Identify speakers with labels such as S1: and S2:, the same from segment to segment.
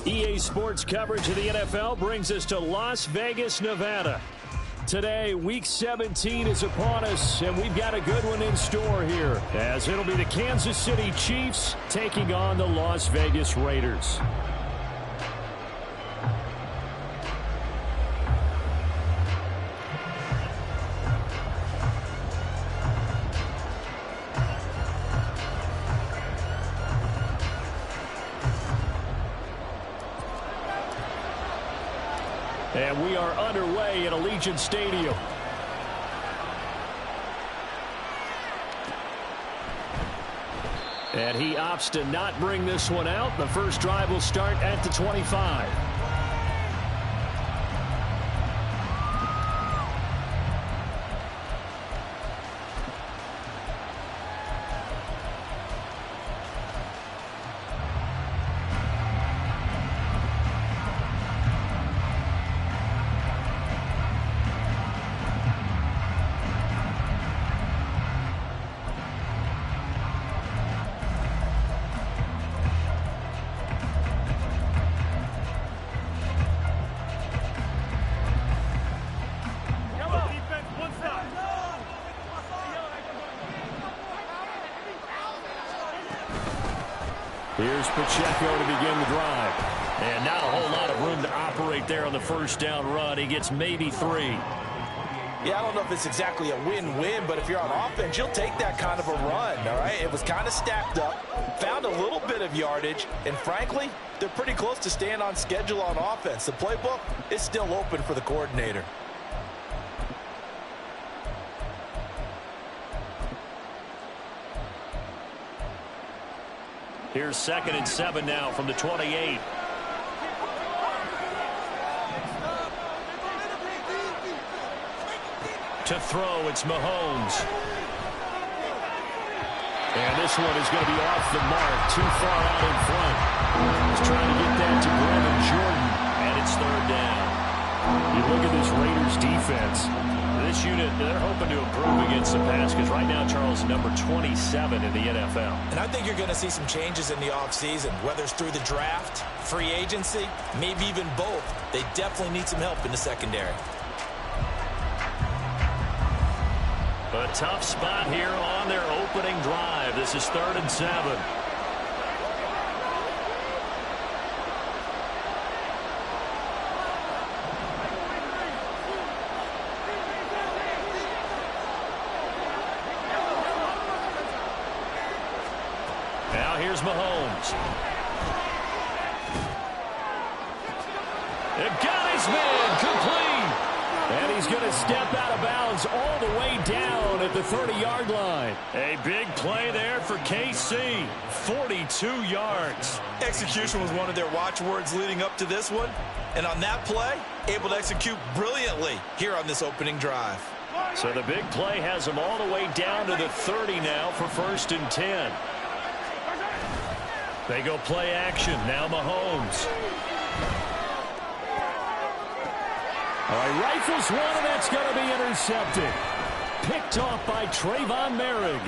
S1: EA Sports coverage of the NFL brings us to Las Vegas, Nevada. Today, Week 17 is upon us, and we've got a good one in store here, as it'll be the Kansas City Chiefs taking on the Las Vegas Raiders. And we are underway at Allegiant Stadium. And he opts to not bring this one out. The first drive will start at the 25. Here's Pacheco to begin the drive. And not a whole lot of room to operate there on the first down run. He gets maybe 3.
S2: Yeah, I don't know if it's exactly a win-win, but if you're on offense, you'll take that kind of a run, all right? It was kind of stacked up, found a little bit of yardage, and frankly, they're pretty close to staying on schedule on offense. The playbook is still open for the coordinator.
S1: Here's 2nd and 7 now from the 28. To throw, it's Mahomes. And this one is going to be off the mark, too far out in front. He's trying to get that to Brevin Jordan, and it's 3rd down. You look at this Raiders defense. This unit, they're hoping to improve against the pass because right now, Charles, number 27 in the NFL.
S2: And I think you're going to see some changes in the offseason, whether it's through the draft, free agency, maybe even both. They definitely need some help in the secondary.
S1: A tough spot here on their opening drive. This is 3rd and 7. Now here's Mahomes. It got his man complete. And he's going to step out of bounds all the way down at the 30-yard line. A big play there for KC. 42 yards.
S2: Execution was one of their watchwords leading up to this one. And on that play, able to execute brilliantly here on this opening drive.
S1: So the big play has them all the way down to the 30 now for 1st and 10. They go play action. Now Mahomes. All right, rifles one, and that's going to be intercepted. Picked off by Trayvon Merrick.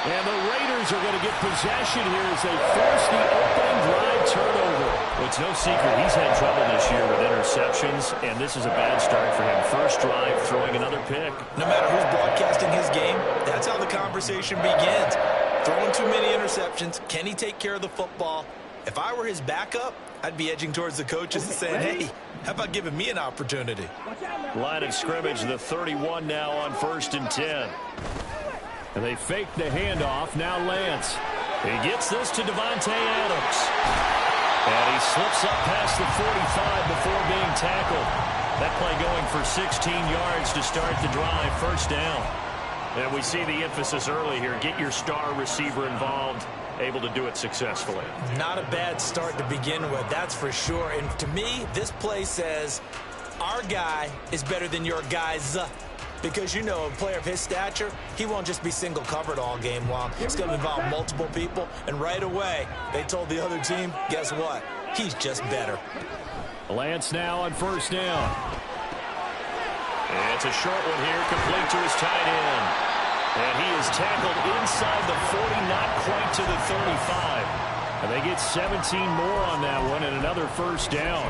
S1: And the Raiders are going to get possession here as they force the opening drive turnover.
S3: Well, it's no secret he's had trouble this year with interceptions, and this is a bad start for him. First drive, throwing another pick.
S2: No matter who's broadcasting his game, that's how the conversation begins. Throwing too many interceptions. Can he take care of the football? If I were his backup, I'd be edging towards the coaches and saying, hey, how about giving me an opportunity?
S3: Line of scrimmage, the 31 now on 1st and 10.
S1: And they fake the handoff. Now Lance.
S3: He gets this to Davante Adams. And he slips up past the 45 before being tackled. That play going for 16 yards to start the drive. First down. And we see the emphasis early here. Get your star receiver involved. Able to do it successfully.
S2: Not a bad start to begin with, that's for sure. And to me, this play says our guy is better than your guys. Because, you know, a player of his stature, he won't just be single covered all game long. It's going to involve multiple people. And right away, they told the other team, guess what? He's just better.
S1: Lance now on first down.
S3: It's a short one here, complete to his tight end. And he is tackled inside the 40, not quite to the 35.
S1: And they get 17 more on that one and another first down.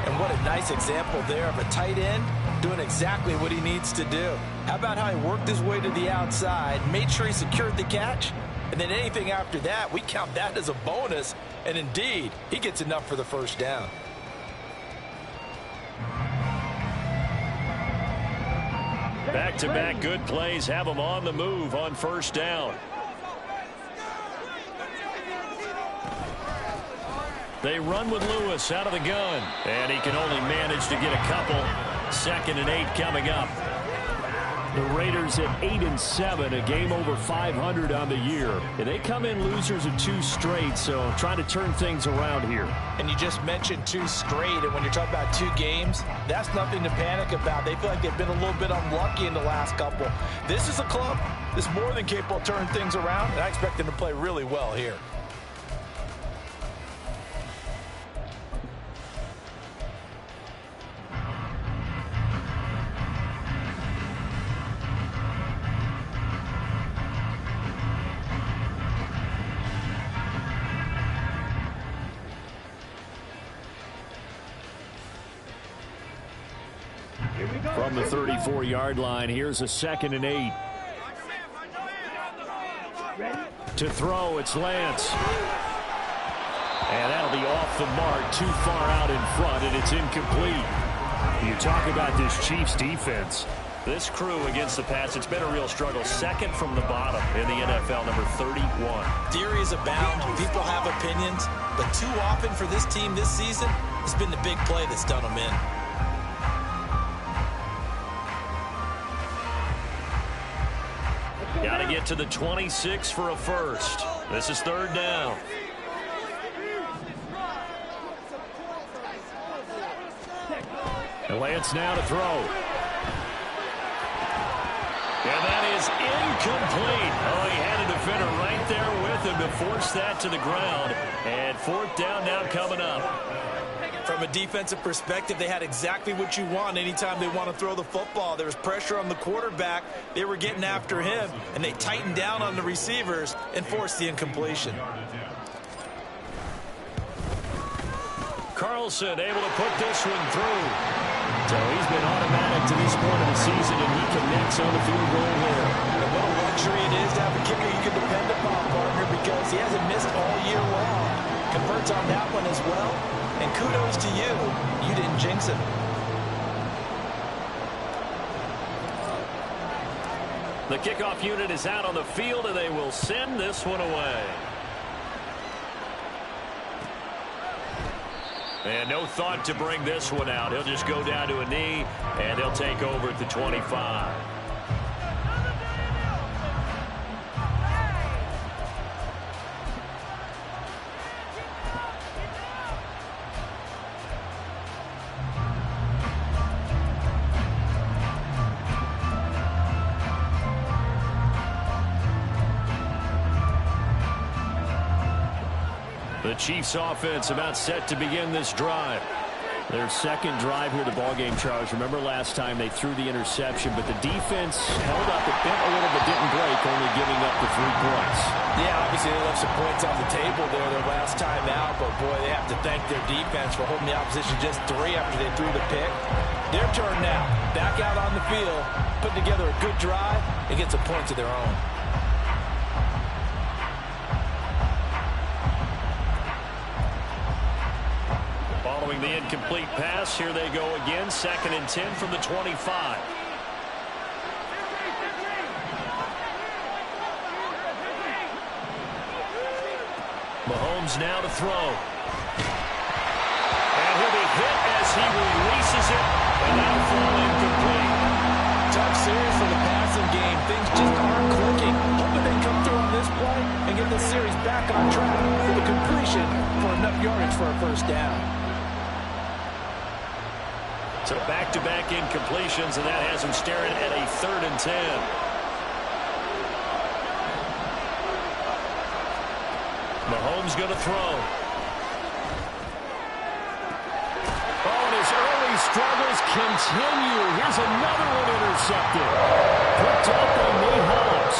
S2: And what a nice example there of a tight end doing exactly what he needs to do. How about how he worked his way to the outside, made sure he secured the catch, and then anything after that, we count that as a bonus. And indeed, he gets enough for the first down.
S3: Back-to-back good plays have him on the move on first down. They run with Lewis out of the gun. And he can only manage to get a couple. 2nd and 8 coming up.
S1: The Raiders at 8-7, a game over 500 on the year. And they come in losers of 2 straight, so trying to turn things around here.
S2: And you just mentioned 2 straight, and when you're talking about 2 games, that's nothing to panic about. They feel like they've been a little bit unlucky in the last couple. This is a club that's more than capable of turning things around, and I expect them to play really well here.
S1: From the 34-yard line, here's a 2nd and 8. To throw, it's Lance. And that'll be off the mark, too far out in front, and it's incomplete. You talk about this Chiefs defense.
S3: This crew against the pass, it's been a real struggle. 2nd from the bottom in the NFL, number 31.
S2: Theories abound. People have opinions. But too often for this team this season, it's been the big play that's done them in.
S3: Got to get to the 26 for a first. This is 3rd down.
S1: And Lance now to throw.
S3: And that is incomplete. Oh, he had a defender right there with him to force that to the ground. And 4th down now coming up.
S2: From a defensive perspective, they had exactly what you want anytime they want to throw the football. There was pressure on the quarterback. They were getting after him, and they tightened down on the receivers and forced the incompletion.
S3: Carlson able to put this one through.
S1: So he's been automatic to this point of the season, and he connects on the field goal there.
S2: And what a luxury it is to have a kicker you can depend upon, partner, because he hasn't missed all year long. Converts on that one as well. And kudos to you. You didn't jinx him.
S3: The kickoff unit is out on the field, and they will send this one away. And no thought to bring this one out. He'll just go down to a knee, and they'll take over at the 25. The Chiefs offense about set to begin this drive.
S1: Their second drive here, the ballgame, Charles. Remember last time they threw the interception, but the defense held up. It bent a little but didn't break, only giving up the 3 points.
S2: Yeah, obviously they left some points on the table there their last time out, but boy, they have to thank their defense for holding the opposition just 3 after they threw the pick. Their turn now. Back out on the field, put together a good drive, and get some points of their own.
S3: Following the incomplete pass, here they go again. 2nd and 10 from the 25. Mahomes now to throw. And he'll be hit as he releases it, and that'll fall incomplete.
S2: Tough series for the passing game. Things just aren't clicking. Hoping they come through on this play and get this series back on track with a completion for enough yardage for a first down.
S3: So back-to-back incompletions, and that has him staring at a 3rd and 10. Mahomes going to throw.
S1: Oh, and his early struggles continue. Here's another one intercepted. Picked up by Nate Hobbs.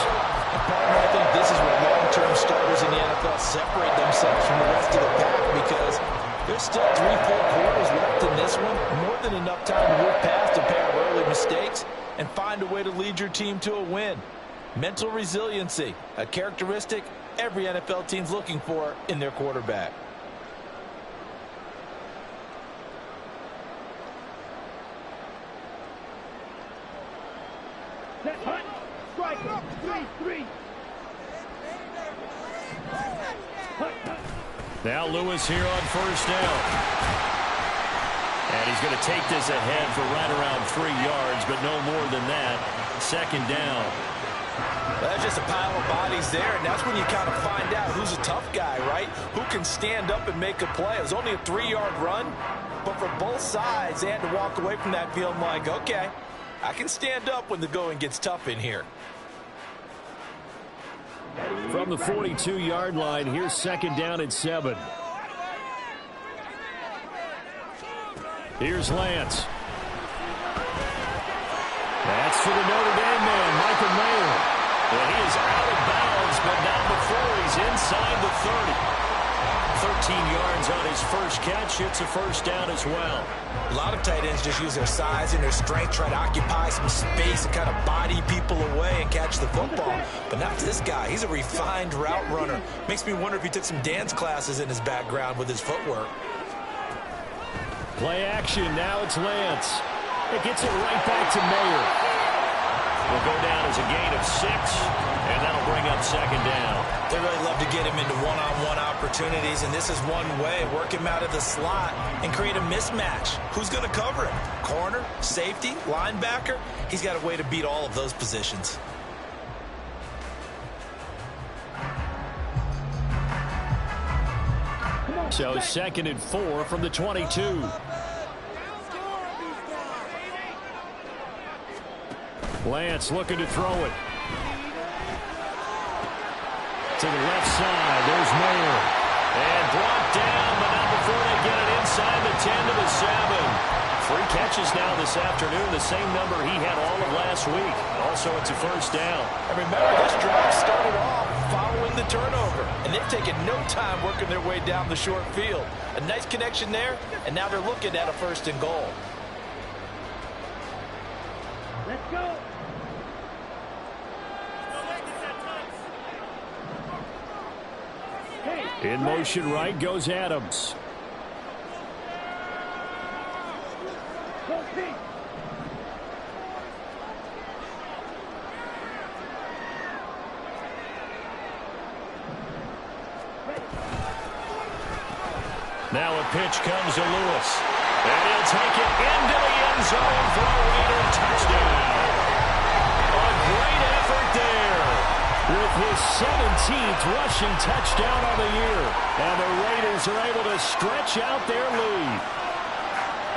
S2: Partner, I think this is where long-term starters in the NFL separate themselves from the rest of the pack, because there's still 3 full quarters left in this one. More than enough time to move past a pair of early mistakes and find a way to lead your team to a win. Mental resiliency, a characteristic every NFL team's looking for in their quarterback.
S3: Now Lewis here on 1st down. And he's going to take this ahead for right around 3 yards, but no more than that. 2nd down.
S2: Well, that's just a pile of bodies there, and that's when you kind of find out who's a tough guy, right? Who can stand up and make a play. It was only a 3-yard run, but for both sides, they had to walk away from that feeling like, okay, I can stand up when the going gets tough in here.
S1: From the 42-yard line, here's 2nd down and 7. Here's Lance. That's for the Notre Dame man, Michael Mayer.
S3: Well, he is out of bounds, but not before he's inside the 30. 13 yards on his first catch. It's a 1st down as well.
S2: A lot of tight ends just use their size and their strength, try to occupy some space and kind of body people away and catch the football. But not this guy. He's a refined route runner. Makes me wonder if he took some dance classes in his background with his footwork.
S1: Play action. Now it's Lance. It gets it right back to Mayer.
S3: Will go down as a gain of 6, and that'll bring up 2nd down.
S2: They really love to get him into one-on-one opportunities, and this is one way. Work him out of the slot and create a mismatch. Who's going to cover him? Corner, safety, linebacker? He's got a way to beat all of those positions.
S1: So 2nd and 4 from the 22. Lance looking to throw it. To the left side, there's Mayer.
S3: And brought down, but not before they get it inside the 10 to the 7. 3 catches now this afternoon, the same number he had all of last week. Also, it's a 1st down.
S2: And remember, this drive started off following the turnover, and they've taken no time working their way down the short field. A nice connection there, and now they're looking at a 1st and goal.
S4: Let's go.
S1: In motion right goes Adams.
S3: Now a pitch comes to Lewis. And he'll take it into the end zone for a Raider touchdown. A great effort there.
S1: With his 17th rushing touchdown on the year. And the Raiders are able to stretch out their lead.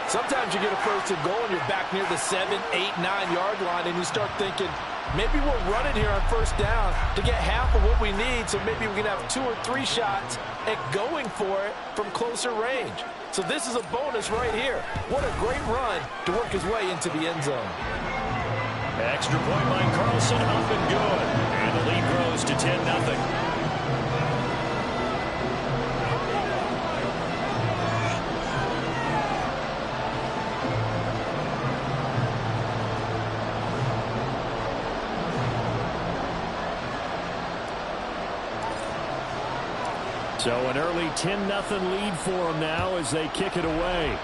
S2: Sometimes you get a 1st and goal and you're back near the 7, 8, 9-yard line, and you start thinking, maybe we'll run it here on 1st down to get half of what we need, so maybe we can have 2 or 3 shots at going for it from closer range. So this is a bonus right here. What a great run to work his way into the end zone.
S3: Extra point by Carlson, up and good. And the lead grows to 10-0. So an early 10-0 lead for them now as they kick it away.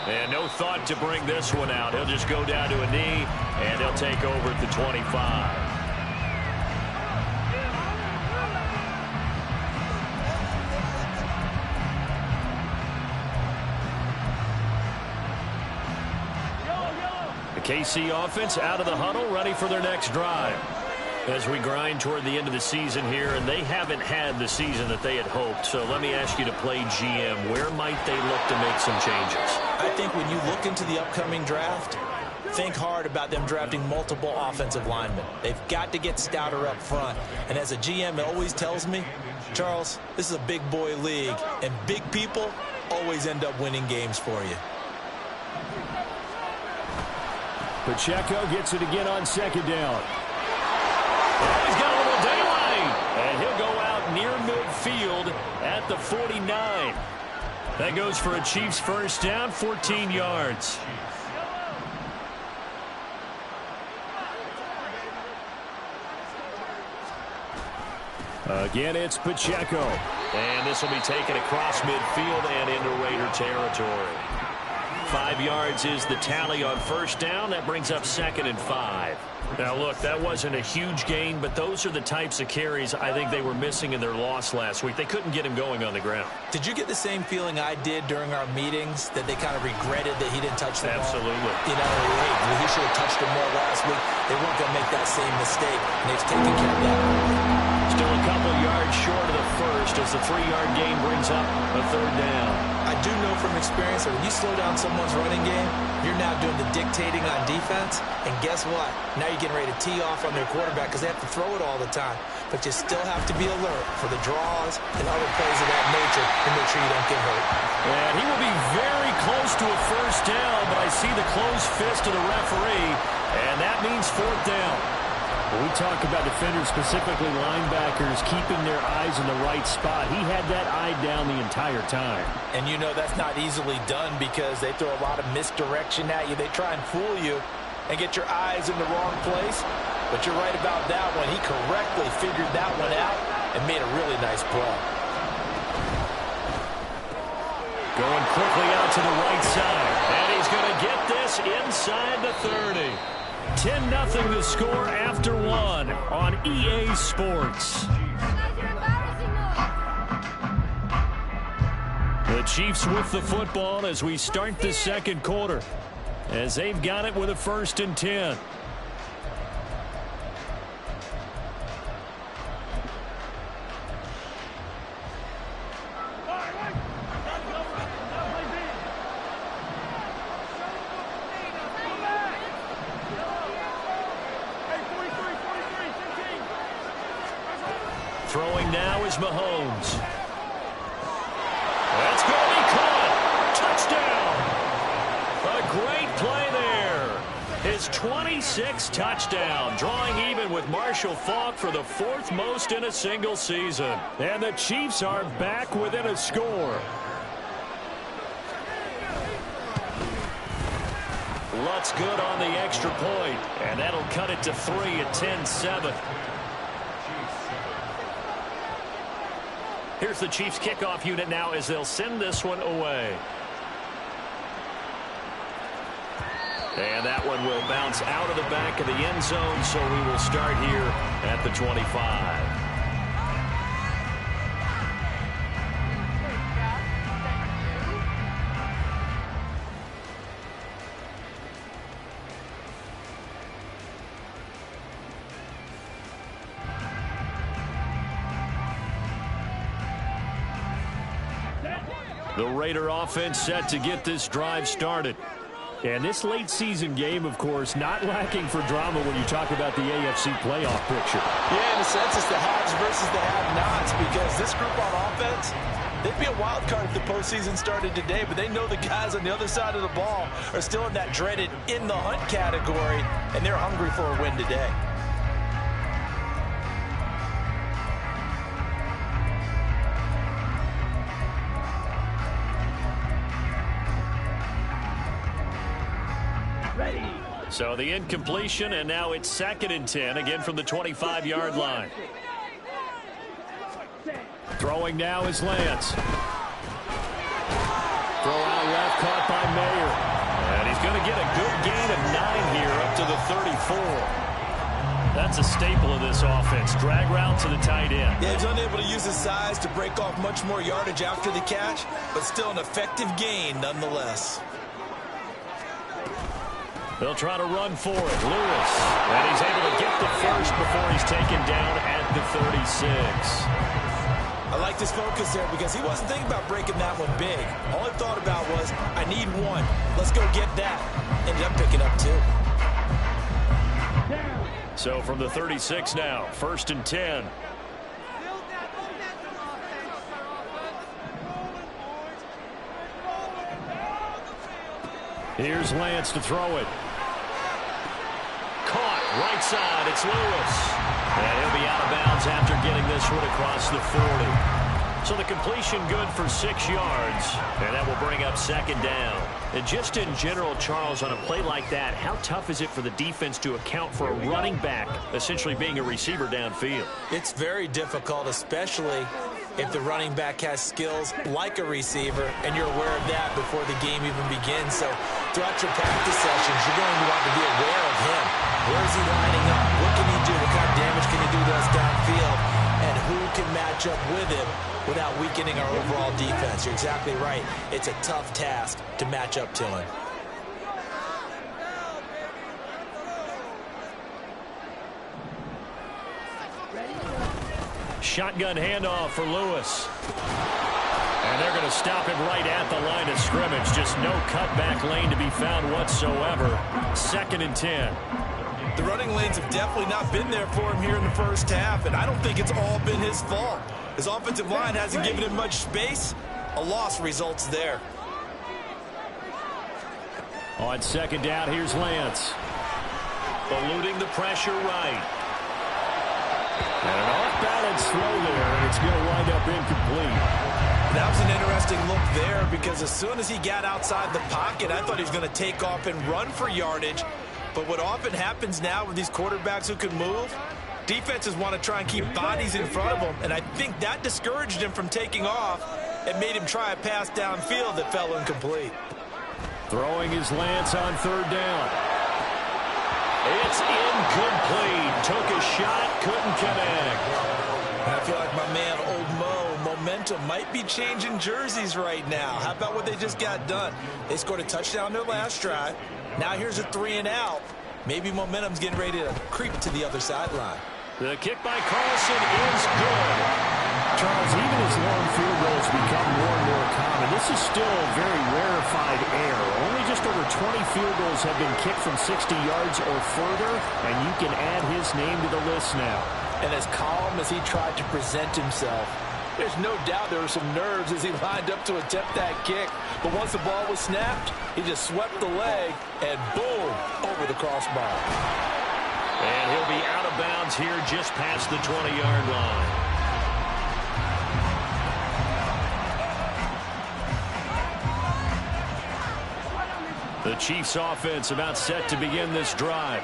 S3: And no thought to bring this one out. He'll just go down to a knee, and he'll take over at the 25. The KC offense out of the huddle, ready for their next drive. As we grind toward the end of the season here, and they haven't had the season that they had hoped. So let me ask you to play GM. Where might they look to make some changes?
S2: I think when you look into the upcoming draft, think hard about them drafting multiple offensive linemen. They've got to get stouter up front. And as a GM, it always tells me, Charles, this is a big boy league, and big people always end up winning games for you.
S3: Pacheco gets it again on second down. Oh, he's got a little daylight. And he'll go out near midfield at the 49. That goes for a Chiefs first down, 14 yards. Again, it's Pacheco. And this will be taken across midfield and into Raider territory. 5 yards is the tally on first down. That brings up 2nd and 5. Now, look, that wasn't a huge gain, but those are the types of carries I think they were missing in their loss last week. They couldn't get him going on the ground.
S2: Did you get the same feeling I did during our meetings, that they kind of regretted that he didn't touch the ball?
S3: Absolutely.
S2: You know, hey, he should have touched him more last week. They weren't going to make that same mistake, and they've taken care of that.
S3: Still a couple yards short of the first as the 3-yard gain brings up a 3rd down.
S2: I do know from experience that when you slow down someone's running game, you're now doing the dictating on defense. And guess what? Now you're getting ready to tee off on their quarterback because they have to throw it all the time. But you still have to be alert for the draws and other plays of that nature to make sure you don't get hurt.
S3: And he will be very close to a first down, but I see the closed fist of the referee, and that means 4th down. When we talk about defenders, specifically linebackers, keeping their eyes in the right spot, he had that eye down the entire time.
S2: And you know that's not easily done because they throw a lot of misdirection at you. They try and fool you and get your eyes in the wrong place. But you're right about that one. He correctly figured that one out and made a really nice play.
S3: Going quickly out to the right side. And he's going to get this inside the 30. 10-0 the score after 1 on EA Sports. The Chiefs with the football as we start the second quarter, as they've got it with a 1st and 10. Throwing now is Mahomes. That's going to be caught. Touchdown. A great play there. His 26th touchdown, drawing even with Marshall Faulk for the 4th most in a single season. And the Chiefs are back within a score. Lutz good on the extra point, and that'll cut it to 3 at 10-7. Here's the Chiefs kickoff unit now as they'll send this one away. And that one will bounce out of the back of the end zone, so we will start here at the 25. The Raider offense set to get this drive started. And this late season game, of course, not lacking for drama when you talk about the AFC playoff picture.
S2: Yeah, in a sense, it's the haves versus the have-nots, because this group on offense, they'd be a wild card if the postseason started today, but they know the guys on the other side of the ball are still in that dreaded in the hunt category, and they're hungry for a win today.
S3: So the incompletion, and now it's 2nd and 10, again from the 25-yard line. Throwing now is Lance. Throw out left, caught by Mayer. And he's going to get a good gain of 9 here up to the 34. That's a staple of this offense. Drag route to the tight end.
S2: Yeah, he's unable to use his size to break off much more yardage after the catch, but still an effective gain nonetheless.
S3: They'll try to run for it. Lewis. And he's able to get the first before he's taken down at the 36.
S2: I like this focus there because he wasn't thinking about breaking that one big. All he thought about was, I need one. Let's go get that. Ended up picking up 2.
S3: So from the 36 now, 1st and 10. Here's Lance to throw it. Caught, right side, it's Lewis. And he'll be out of bounds after getting this one across the 40. So the completion good for 6 yards, and that will bring up 2nd down. And just in general, Charles, on a play like that, how tough is it for the defense to account for a running back essentially being a receiver downfield?
S2: It's very difficult, especially if the running back has skills like a receiver, and you're aware of that before the game even begins. So throughout your practice sessions, you're going to want to be aware of him. Where is he lining up? What can he do? What kind of damage can he do to us downfield? And who can match up with him without weakening our overall defense? You're exactly right. It's a tough task to match up to him.
S3: Shotgun handoff for Lewis. And they're going to stop him right at the line of scrimmage. Just no cutback lane to be found whatsoever. 2nd and 10.
S2: The running lanes have definitely not been there for him here in the first half, and I don't think it's all been his fault. His offensive line hasn't given him much space. A loss results there.
S3: On 2nd down, here's Lance. Eluding the pressure right. And an off-balance throw there, and it's going to wind up incomplete.
S2: That was an interesting look there because as soon as he got outside the pocket, I thought he was going to take off and run for yardage. But what often happens now with these quarterbacks who can move, defenses want to try and keep bodies in front of them, and I think that discouraged him from taking off and made him try a pass downfield that fell incomplete.
S3: Throwing his Lance on 3rd down. It's incomplete. Took a shot, couldn't connect.
S2: I feel like my man, Old Mo, momentum might be changing jerseys right now. How about what they just got done? They scored a touchdown their last drive. Now here's a 3-and-out. Maybe momentum's getting ready to creep to the other sideline.
S3: The kick by Carlson is good. Charles, even as long field goals become more and more common, this is still a very rarefied air. Only just over 20 field goals have been kicked from 60 yards or further, and you can add his name to the list now.
S2: And as calm as he tried to present himself, there's no doubt there were some nerves as he lined up to attempt that kick. But once the ball was snapped, he just swept the leg and boom, over the crossbar.
S3: And he'll be out of bounds here just past the 20-yard line. The Chiefs offense about set to begin this drive.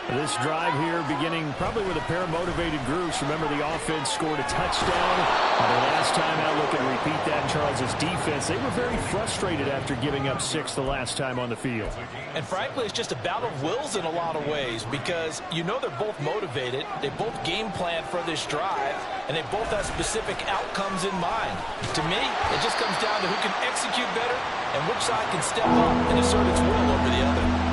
S3: This drive here beginning probably with a pair of motivated groups. Remember, the offense scored a touchdown. The last time out, look and repeat that in Charles's defense. They were very frustrated after giving up 6 the last time on the field.
S2: And frankly, it's just a battle of wills in a lot of ways because you know they're both motivated. They both game plan for this drive, and they both have specific outcomes in mind. To me, it just comes down to who can execute better and which side can step up and assert its will over the other.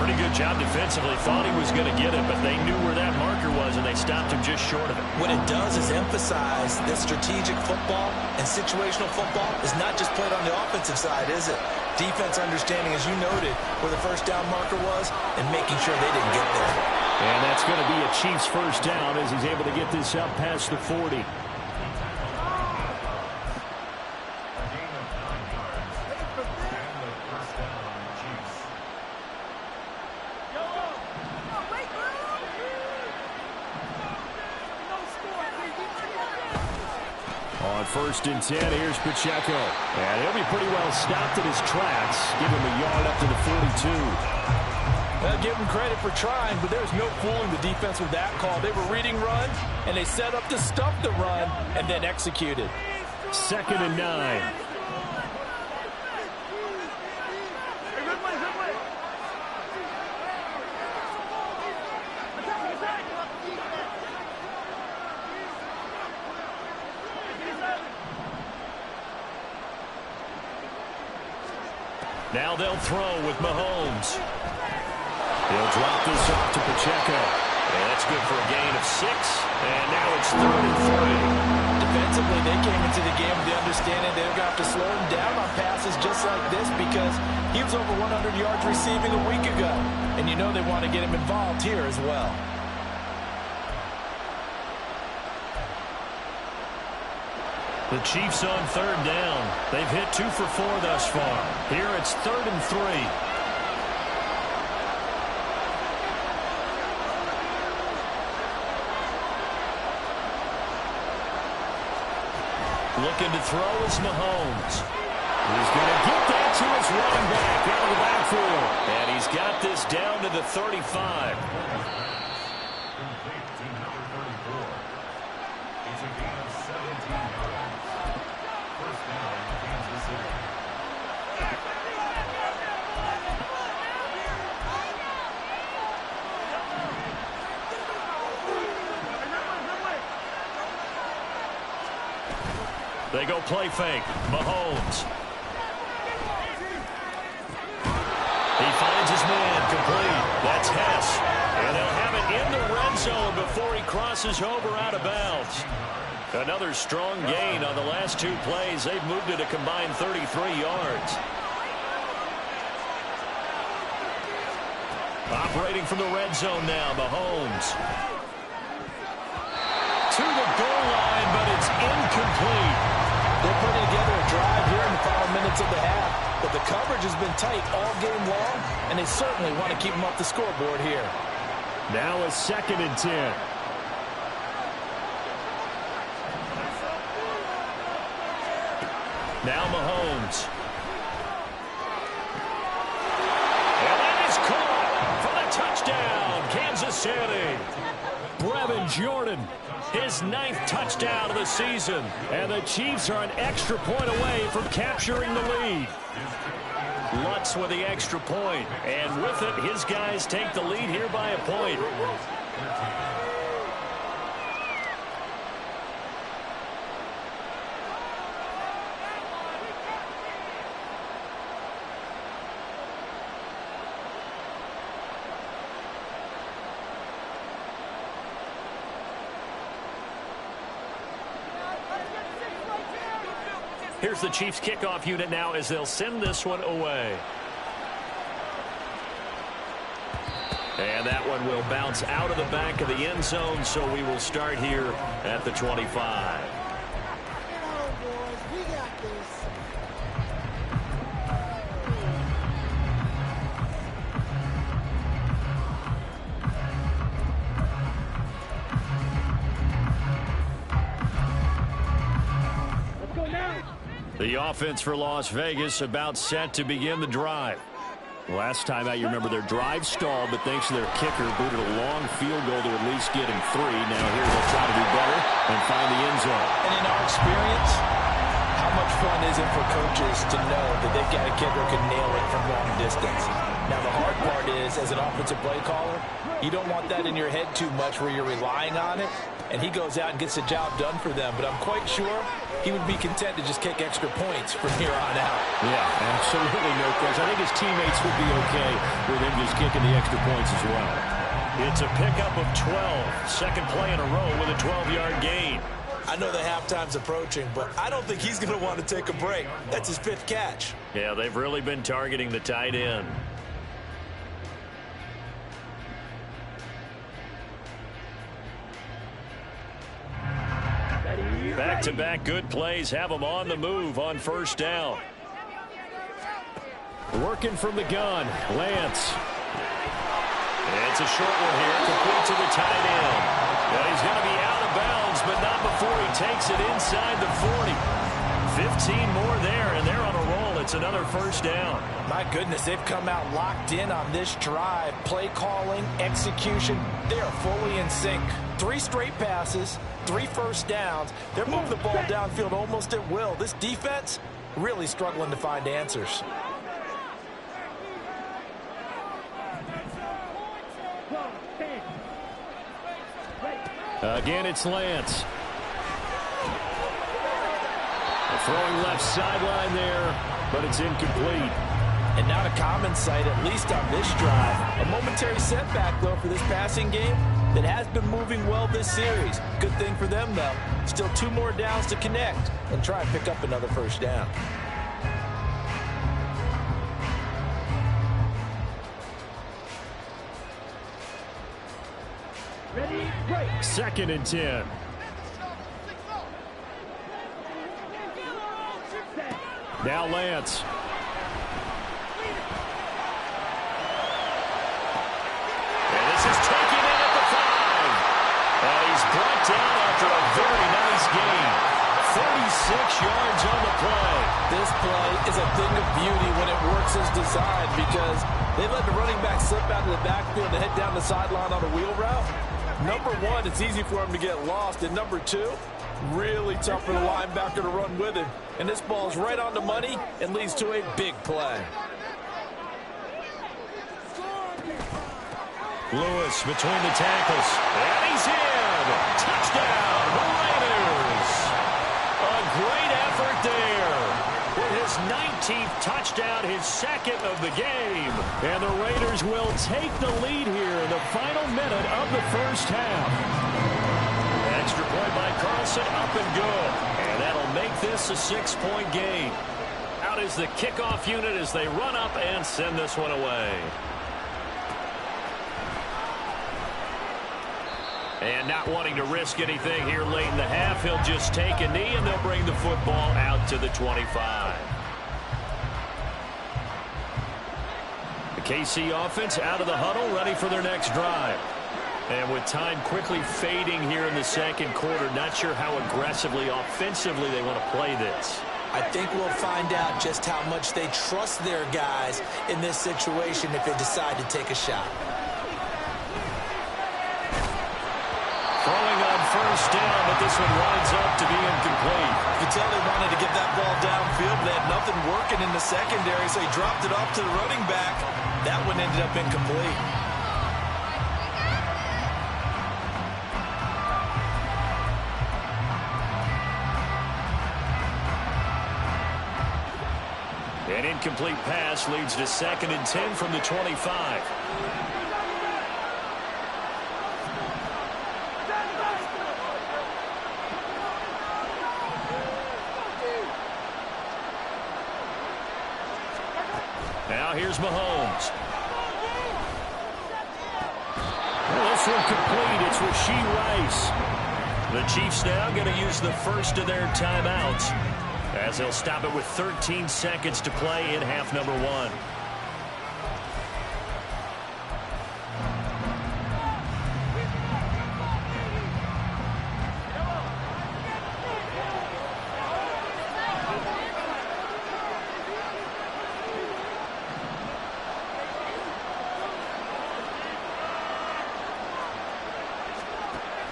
S3: Pretty good job defensively. Thought he was going to get it, but they knew where that marker was, and they stopped him just short of it.
S2: What it does is emphasize that strategic football and situational football is not just played on the offensive side, is it? Defense understanding, as you noted, where the first down marker was and making sure they didn't get there.
S1: And that's going to be a Chiefs first down as he's able to get this up past the 40. On 1st and 10, here's Pacheco. And he'll be pretty well stopped at his tracks. Give him a yard up to the 42.
S2: Well, give him credit for trying, but there's no fooling the defense with that call. They were reading run, and they set up to stuff the run and then executed.
S1: 2nd and 9. Now they'll throw with Mahomes. He'll drop this off to Pacheco.
S3: And that's good for a gain of 6. And now it's 3rd and 3.
S2: Defensively, they came into the game with the understanding they're going to have to slow him down on passes just like this because he was over 100 yards receiving a week ago. And you know they want to get him involved here as well.
S3: The Chiefs on 3rd down. They've hit 2 for 4 thus far. Here it's 3rd and 3. Looking to throw is Mahomes.
S1: He's going to get that to his running back out of the backfield.
S3: And he's got this down to the 35. They go play fake. Mahomes. He finds his man complete. That's Hess. And they'll have it in the red zone before he crosses over out of bounds. Another strong gain on the last 2 plays. They've moved it a combined 33 yards. Operating from the red zone now, Mahomes. To the goal line, but it's incomplete.
S2: They're putting together a drive here in the final minutes of the half, but the coverage has been tight all game long, and they certainly want to keep them off the scoreboard here.
S1: Now a 2nd and 10.
S3: Now Mahomes. And that is caught for the touchdown, Kansas City.
S1: Brevin Jordan.
S3: His 9th touchdown of the season.
S1: And the Chiefs are an extra point away from capturing the lead.
S3: Lutz with the extra point. And with it, his guys take the lead here by a point. Here's the Chiefs kickoff unit now as they'll send this one away. And that one will bounce out of the back of the end zone, so we will start here at the 25. The offense for Las Vegas about set to begin the drive. Last time out, you remember their drive stalled, but thanks to their kicker, booted a long field goal to at least get him 3. Now here they'll try to do better and find the end zone.
S2: And in our experience, how much fun is it for coaches to know that they've got a kicker who can nail it from long distance? Now the hard part is, as an offensive play caller, you don't want that in your head too much where you're relying on it, and he goes out and gets the job done for them. But I'm quite sure he would be content to just kick extra points from here on out.
S1: Yeah, absolutely no question. I think his teammates would be okay with him just kicking the extra points as well.
S3: It's a pickup of 12. Second play in a row with a 12-yard gain.
S2: I know the halftime's approaching, but I don't think he's going to want to take a break. That's his 5th catch.
S3: Yeah, they've really been targeting the tight end. Back-to-back good plays have them on the move on first down. Working from the gun, Lance. It's a short one here, complete to the tight end. But he's going to be out of bounds, but not before he takes it inside the 40. 15 more there, and they're on a roll. It's another first down.
S2: My goodness, they've come out locked in on this drive. Play calling, execution, they are fully in sync. 3 straight passes, 3 first downs. They're moving the ball downfield almost at will. This defense really struggling to find answers.
S3: Again, it's Lance. Throwing left sideline there, but it's incomplete.
S2: And not a common sight, at least on this drive. A momentary setback, though, for this passing game that has been moving well this series. Good thing for them, though. Still 2 more downs to connect and try and pick up another first down.
S1: Ready, break.
S3: 2nd and 10. Now Lance. And this is taken in at the 5. And he's brought down after a very nice gain. 36 yards on the play.
S2: This play is a thing of beauty when it works as designed because they let the running back slip out of the backfield and head down the sideline on a wheel route. Number 1, it's easy for him to get lost. And number 2, really tough for the linebacker to run with him. And this ball's right on the money and leads to a big play.
S3: Lewis between the tackles. And he's in. Touchdown, the Raiders. A great effort there. With his 19th touchdown, his 2nd of the game. And the Raiders will take the lead here in the final minute of the first half. Extra point by Carlson, up and good. And that'll make this a 6-point game. Out is the kickoff unit as they run up and send this one away. And not wanting to risk anything here late in the half, he'll just take a knee and they'll bring the football out to the 25. The KC offense out of the huddle, ready for their next drive. And with time quickly fading here in the second quarter, not sure how aggressively, offensively they want to play this.
S2: I think we'll find out just how much they trust their guys in this situation if they decide to take a shot.
S3: Throwing on first down, but this one winds up to be incomplete.
S2: You can tell they wanted to get that ball downfield, but they had nothing working in the secondary, so he dropped it off to the running back. That one ended up incomplete.
S3: An incomplete pass leads to 2nd and 10 from the 25. Now here's Mahomes. Well, this one complete. It's Rashee Rice. The Chiefs now going to use the first of their timeouts as they'll stop it with 13 seconds to play in half number 1.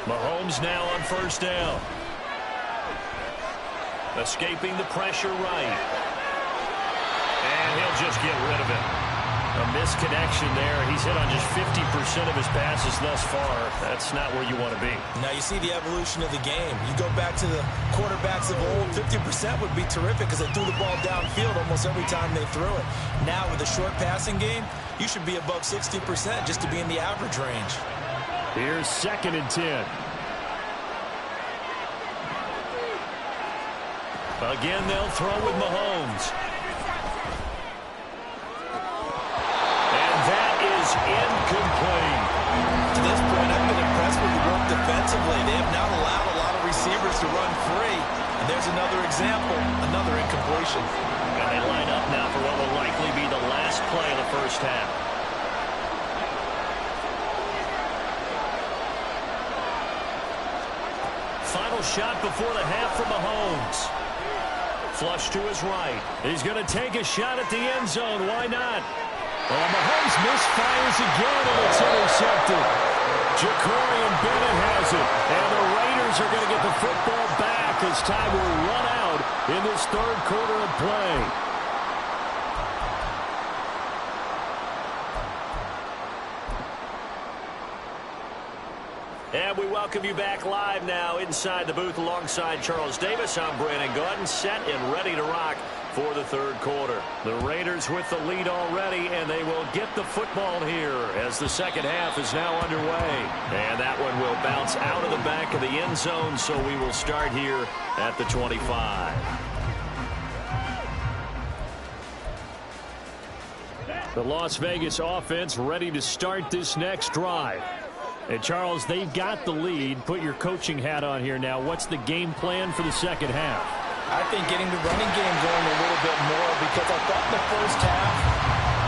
S3: Mahomes now on first down. Escaping the pressure right. And he'll just get rid of it. A misconnection there. He's hit on just 50% of his passes thus far. That's not where you want to be.
S2: Now you see the evolution of the game. You go back to the quarterbacks of old, 50% would be terrific because they threw the ball downfield almost every time they threw it. Now with a short passing game, you should be above 60% just to be in the average range.
S1: Here's 2nd and 10.
S3: Again, they'll throw with Mahomes. And that is incomplete.
S2: To this point, I've been impressed with the work defensively. They have not allowed a lot of receivers to run free. And there's another example, another incompletion.
S3: And they line up now for what will likely be the last play of the first half. Final shot before the half from Mahomes. Flush to his right. He's going to take a shot at the end zone. Why not?
S1: Well, Mahomes misfires again, and it's intercepted. Jacorian Bennett has it, and the Raiders are going to get the football back as time will run out in this 3rd quarter of play.
S3: And we welcome you back live now inside the booth alongside Charles Davis. I'm Brandon Gaudin, set and ready to rock for the 3rd quarter. The Raiders with the lead already, and they will get the football here as the 2nd half is now underway. And that one will bounce out of the back of the end zone, so we will start here at the 25.
S1: The Las Vegas offense ready to start this next drive. And, Charles, they've got the lead. Put your coaching hat on here now. What's the game plan for the 2nd half?
S2: I think getting the running game going a little bit more, because I thought in the first half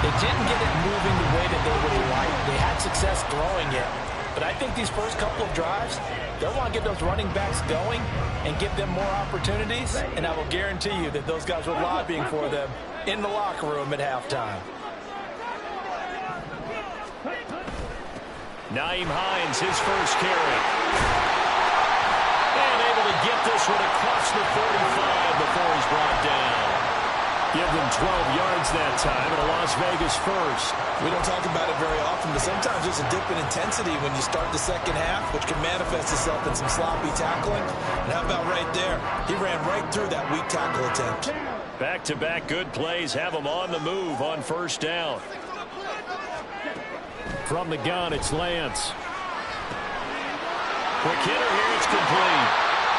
S2: they didn't get it moving the way that they would like. They had success throwing it. But I think these first couple of drives, they'll want to get those running backs going and give them more opportunities. And I will guarantee you that those guys were lobbying for them in the locker room at halftime.
S3: Nyheim Hines, his first carry. And able to get this one across the 45 before he's brought down.
S1: Give them 12 yards that time, and a Las Vegas first.
S2: We don't talk about it very often, but sometimes there's a dip in intensity when you start the 2nd half, which can manifest itself in some sloppy tackling. And how about right there? He ran right through that weak tackle attempt.
S3: Back-to-back good plays have him on the move on 1st down.
S1: From the gun, it's Lance.
S3: Quick hitter here, it's complete.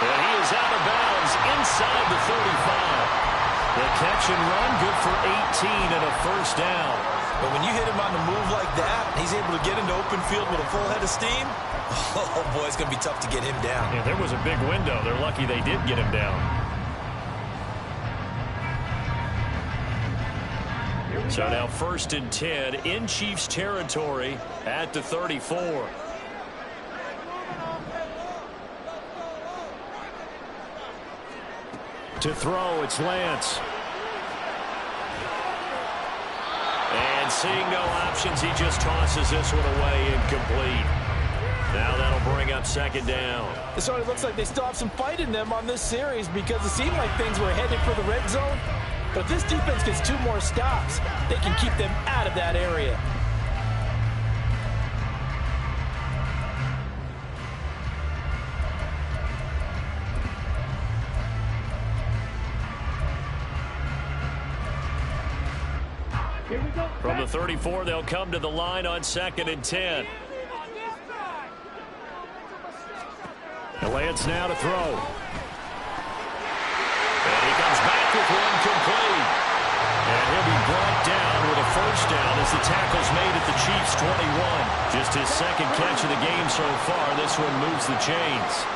S3: And he is out of bounds inside the 35. The catch and run, good for 18 and a 1st down.
S2: But when you hit him on the move like that, he's able to get into open field with a full head of steam. Oh, boy, it's going to be tough to get him down.
S1: Yeah, there was a big window. They're lucky they did get him down.
S3: So now 1st and 10 in Chiefs territory at the 34.
S1: To throw, it's Lance.
S3: And seeing no options, he just tosses this one away, incomplete. Now that'll bring up 2nd down.
S2: It sort of looks like they still have some fight in them on this series, because it seemed like things were headed for the red zone. But if this defense gets 2 more stops, they can keep them out of that area.
S3: From the 34, they'll come to the line on 2nd and 10.
S1: Lance now to throw.
S3: And he comes back with one complete. And he'll be brought down with a 1st down as the tackle's made at the Chiefs' 21. Just his 2nd catch of the game so far. This one moves the chains.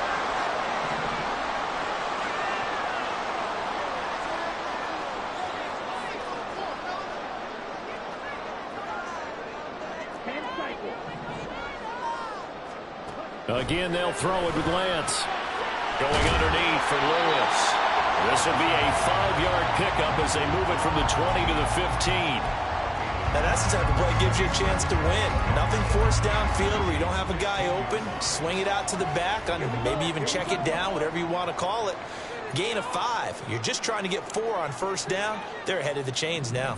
S1: Again, they'll throw it with Lance.
S3: Going underneath for Lewis. This will be a 5-yard pickup as they move it from the 20 to the 15.
S2: Now that's the type of play that gives you a chance to win. Nothing forced downfield where you don't have a guy open. Swing it out to the back, maybe even check it down, whatever you want to call it. Gain of 5. You're just trying to get 4 on 1st down. They're ahead of the chains now.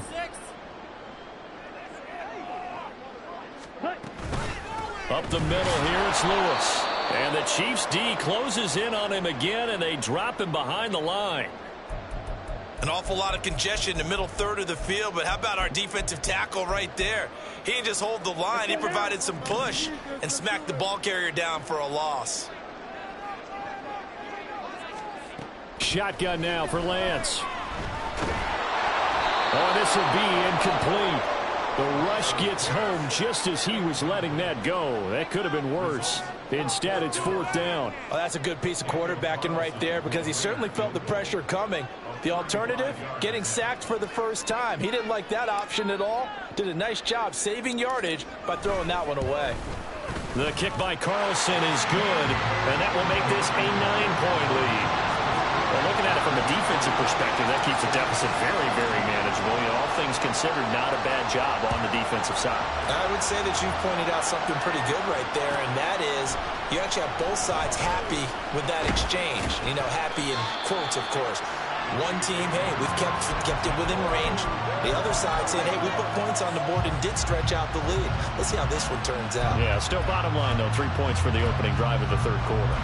S3: Up the middle here, it's Lewis. And the Chiefs D closes in on him again, and they drop him behind the line.
S2: An awful lot of congestion in the middle third of the field, but how about our defensive tackle right there? He didn't just hold the line, he provided some push and smacked the ball carrier down for a loss.
S1: Shotgun now for Lance. Oh, this will be incomplete. The rush gets home just as he was letting that go. That could have been worse. Instead, it's 4th down.
S2: Well, that's a good piece of quarterbacking right there because he certainly felt the pressure coming. The alternative, getting sacked for the first time. He didn't like that option at all. Did a nice job saving yardage by throwing that one away.
S3: The kick by Carlson is good, and that will make this a 9-point lead. Well, looking at it from a defensive perspective, that keeps the deficit very, very manageable. You know, all things considered, not a bad job on the defensive side.
S2: I would say that you pointed out something pretty good right there, and that is you actually have both sides happy with that exchange. You know, happy in quotes, of course. One team, hey, we've kept it within range. The other side saying, hey, we put points on the board and did stretch out the lead. Let's see how this one turns out.
S3: Yeah, still bottom line, though, 3 points for the opening drive of the third quarter.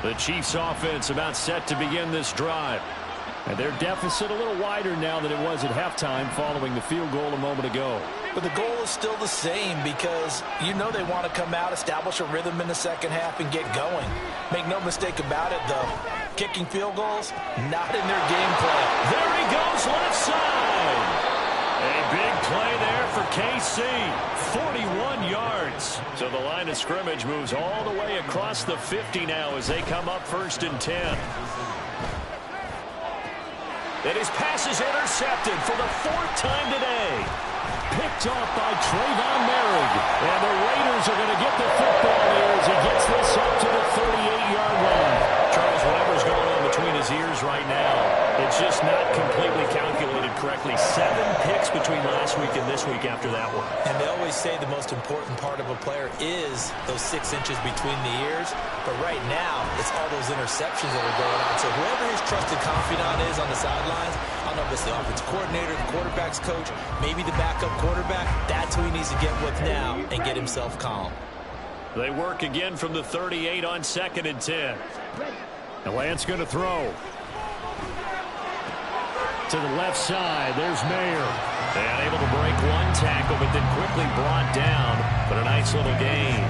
S3: The Chiefs offense about set to begin this drive. And their deficit a little wider now than it was at halftime following the field goal a moment ago.
S2: But the goal is still the same because you know they want to come out, establish a rhythm in the second half, and get going. Make no mistake about it, though. Kicking field goals, not in their game plan.
S3: There he goes left side. A big play there for KC. 41 yards. So the line of scrimmage moves all the way across the 50 now as they come up 1st and 10. And his pass is intercepted for the 4th time today. Picked off by Trayvon Merrick. And the Raiders are going to get the football here as he gets this up to the 38-yard line. Charles, whatever's going on between his ears right now, it's just not completely calculated correctly. 7 picks between last week and this week after that one.
S2: And they always say the most important part of a player is those 6 inches between the ears. But right now, it's all those interceptions that are going on. So whoever his trusted confidant is on the sidelines, I don't know if it's the offensive coordinator, the quarterback's coach, maybe the backup quarterback, that's who he needs to get with now and get himself calm.
S3: They work again from the 38 on 2nd and 10.
S1: And Lance going to throw. To the left side, there's Mayer.
S3: And able to break one tackle, but then quickly brought down. But a nice little gain.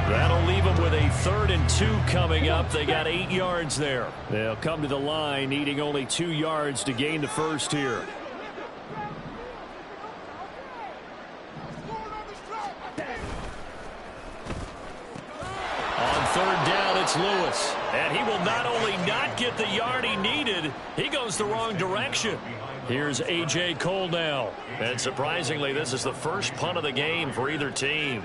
S3: That'll leave them with a 3rd and 2 coming up. They got 8 yards there.
S1: They'll come to the line, needing only 2 yards to gain the first here.
S3: On 3rd down, it's Lewis. And he will not only not get the yard he needed, he goes the wrong direction.
S1: Here's A.J. Cole now.
S3: And surprisingly, this is the first punt of the game for either team.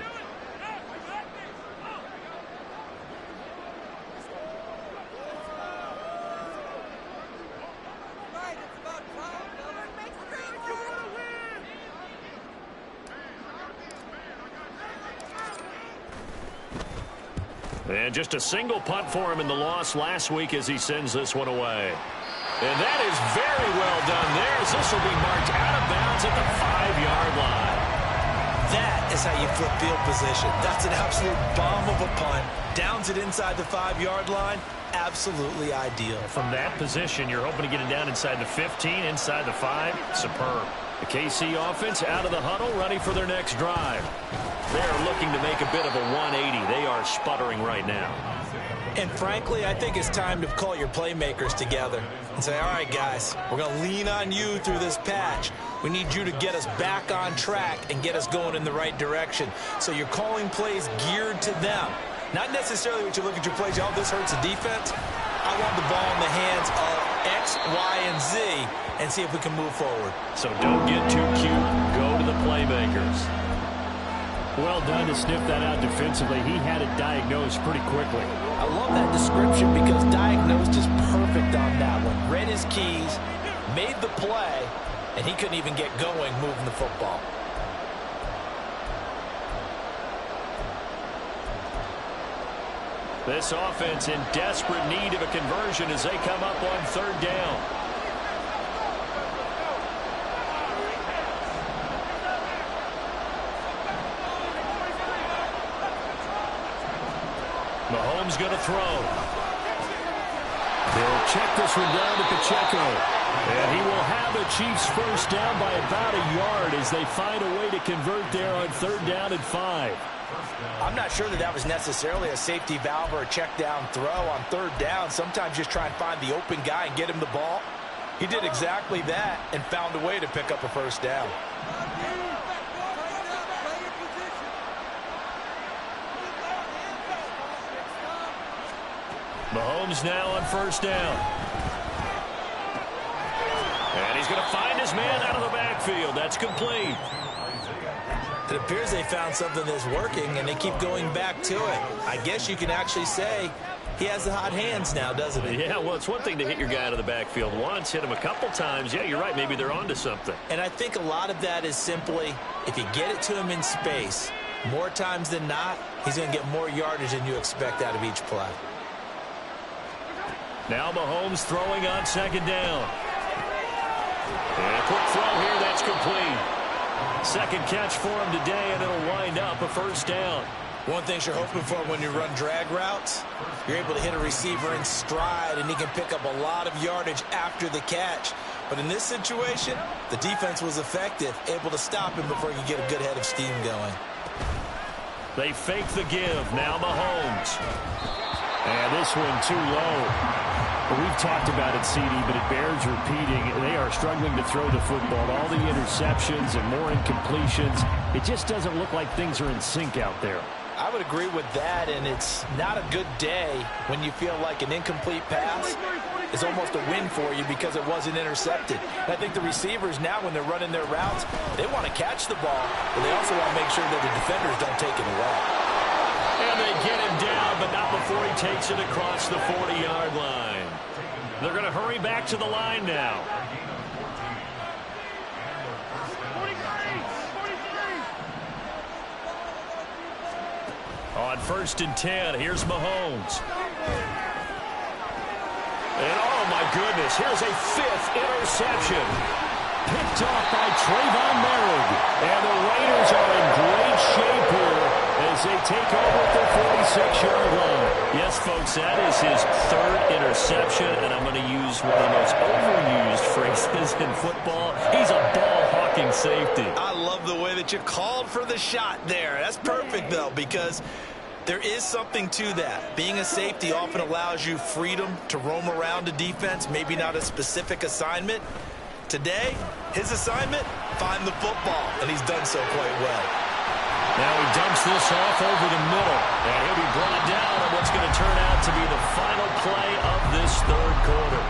S3: And just a single punt for him in the loss last week as he sends this one away. And that is very well done there as this will be marked out of bounds at the 5-yard line.
S2: That is how you flip field position. That's an absolute bomb of a punt. Downs it inside the 5-yard line. Absolutely ideal.
S3: From that position, you're hoping to get it down inside the 15, inside the 5. Superb.
S1: The KC offense out of the huddle, ready for their next drive.
S3: They're looking to make a bit of a 180. They are sputtering right now.
S2: And frankly, I think it's time to call your playmakers together and say, all right, guys, we're going to lean on you through this patch. We need you to get us back on track and get us going in the right direction. So you're calling plays geared to them. Not necessarily what you look at your plays, oh, this hurts the defense. I want the ball in the hands of X, Y, and Z and see if we can move forward.
S3: So don't get too cute. Go to the playmakers.
S1: Well done to sniff that out defensively. He had it diagnosed pretty quickly.
S2: I love that description because diagnosed is perfect on that one. Read his keys, made the play, and he couldn't even get going moving the football.
S3: This offense in desperate need of a conversion as they come up on 3rd down. Mahomes going to throw.
S1: They'll check this one down to Pacheco. And he will have the Chiefs first down by about a yard as they find a way to convert there on 3rd down and 5.
S2: I'm not sure that was necessarily a safety valve or a check down throw on 3rd down. Sometimes just try and find the open guy and get him the ball. He did exactly that and found a way to pick up a first down.
S3: Mahomes now on 1st down. And he's going to find his man out of the backfield. That's complete.
S2: It appears they found something that's working, and they keep going back to it. I guess you can actually say he has the hot hands now, doesn't he?
S3: Yeah, well, it's one thing to hit your guy out of the backfield once, hit him a couple times. Yeah, you're right. Maybe they're onto something.
S2: And I think a lot of that is simply if you get it to him in space, more times than not, he's going to get more yardage than you expect out of each play.
S3: Now Mahomes throwing on 2nd down. And a quick throw here, that's complete. 2nd catch for him today, and it'll wind up a 1st down.
S2: One thing you're hoping for when you run drag routes, you're able to hit a receiver in stride, and he can pick up a lot of yardage after the catch. But in this situation, the defense was effective, able to stop him before he could get a good head of steam going.
S3: They fake the give. Now Mahomes. And this one too low. Well, we've talked about it, CD, but it bears repeating. They are struggling to throw the football. All the interceptions and more incompletions. It just doesn't look like things are in sync out there.
S2: I would agree with that, and it's not a good day when you feel like an incomplete pass is almost a win for you because it wasn't intercepted. And I think the receivers now, when they're running their routes, they want to catch the ball, but they also want to make sure that the defenders don't take it away.
S3: And they get him down, but not before he takes it across the 40-yard line. They're going to hurry back to the line now. On 1st and 10, here's Mahomes. And oh my goodness, here's a 5th interception. Picked off by Trayvon Merrick. And the Raiders are in great shape here as they take over at the 46-yard line. Yes, folks, that is his 3rd interception, and I'm going to use one of the most overused phrases in football. He's a ball-hawking safety.
S2: I love the way that you called for the shot there. That's perfect, though, because there is something to that. Being a safety often allows you freedom to roam around a defense, maybe not a specific assignment. Today, his assignment, find the football, and he's done so quite well.
S3: Now he dumps this off over the middle, and he'll be brought down on what's going to turn out to be the final play of this 3rd quarter.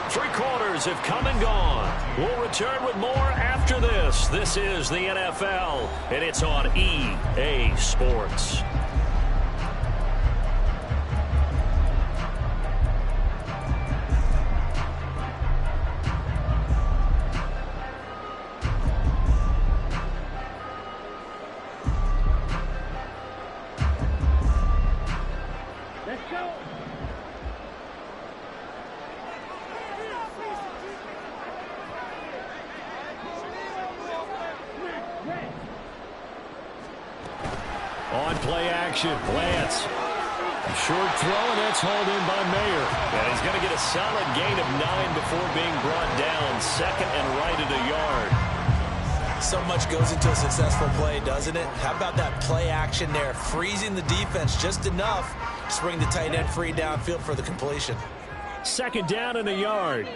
S3: 3 quarters have come and gone. We'll return with more after this. This is the NFL, and it's on EA Sports. On play action, Lance. A short throw, and that's hauled in by Mayer. And he's going to get a solid gain of 9 before being brought down. 2nd and right at a yard.
S2: So much goes into a successful play, doesn't it? How about that play action there? Freezing the defense just enough to bring the tight end free downfield for the completion.
S3: 2nd down and a yard.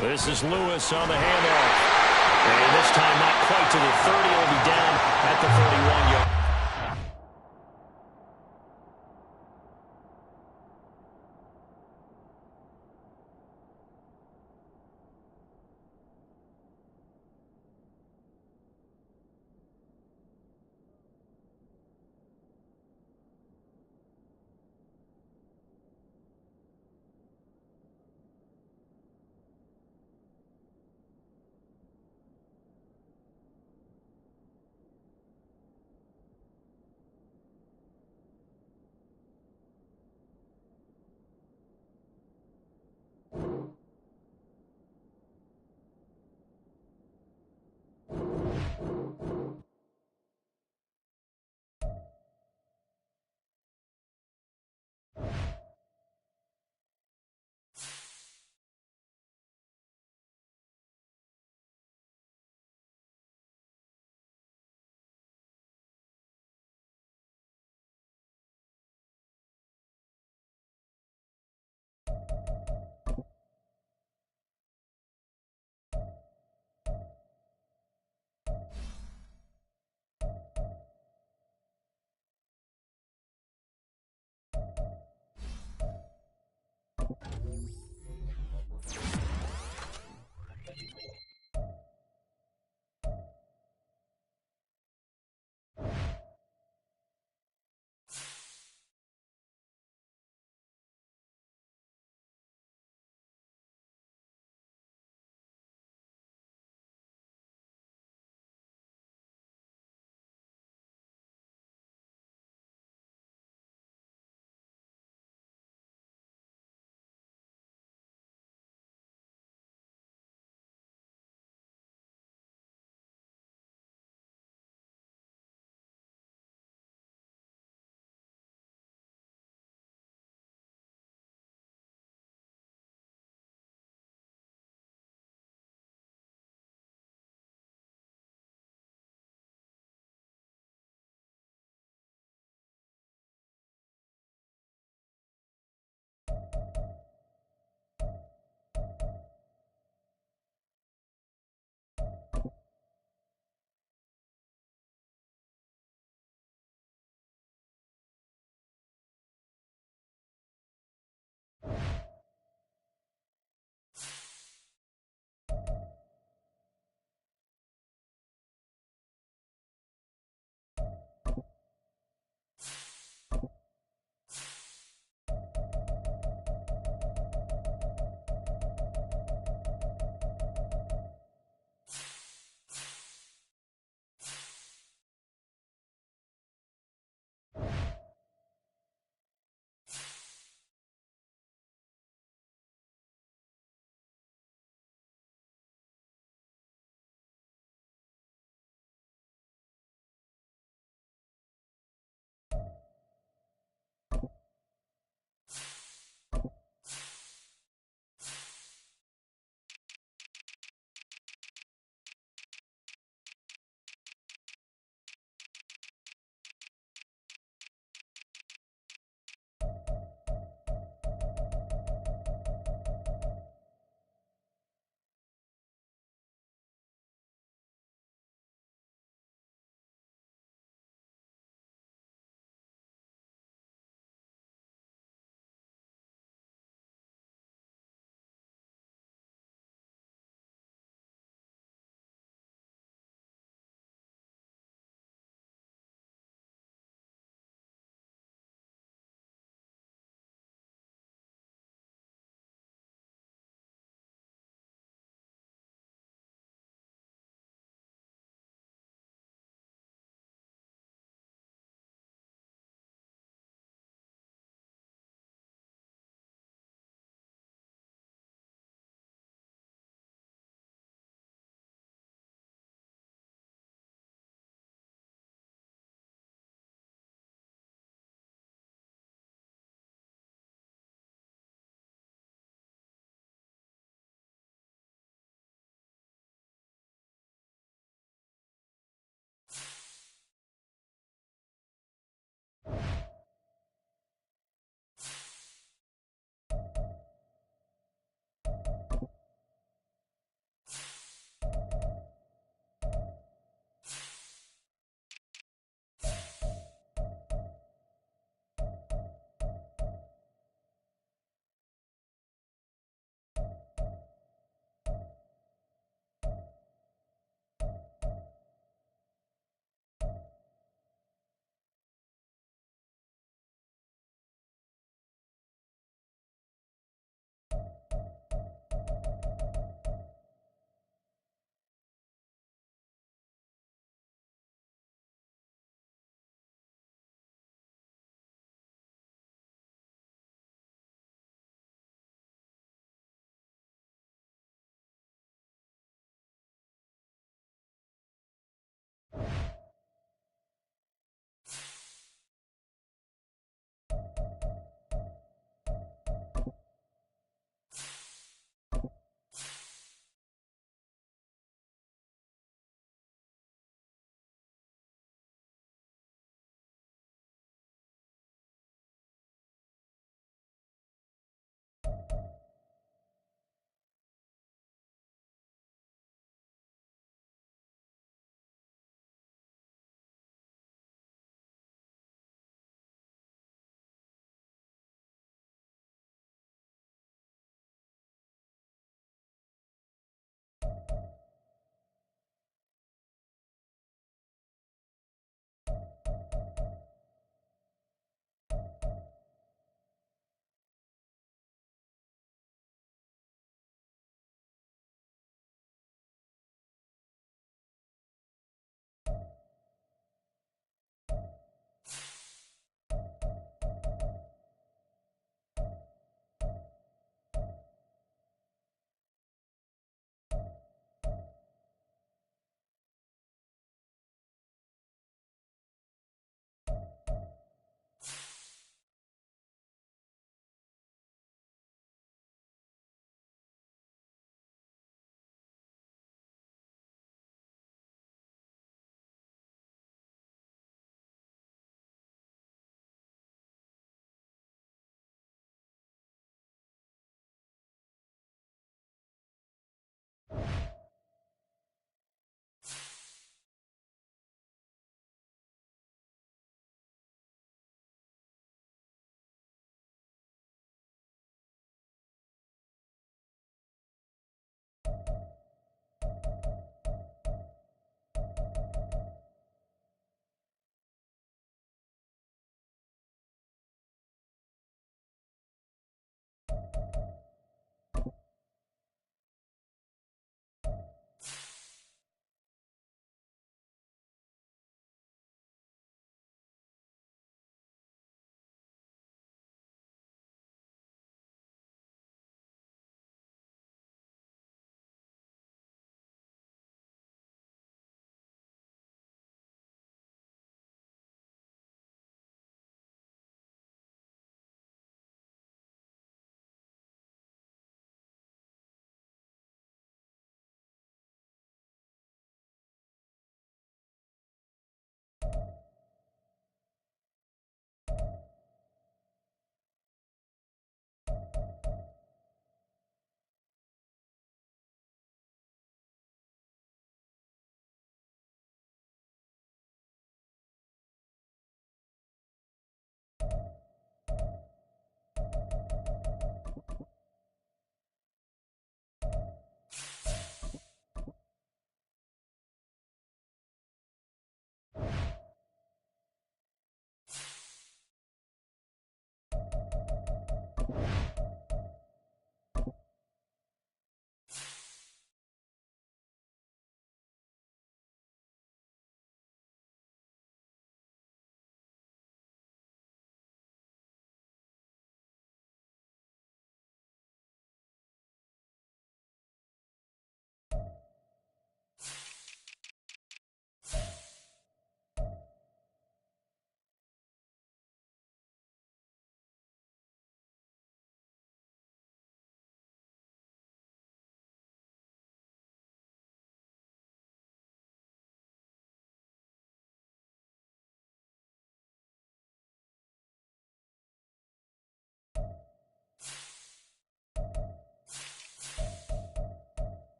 S3: This is Lewis on the handoff. And this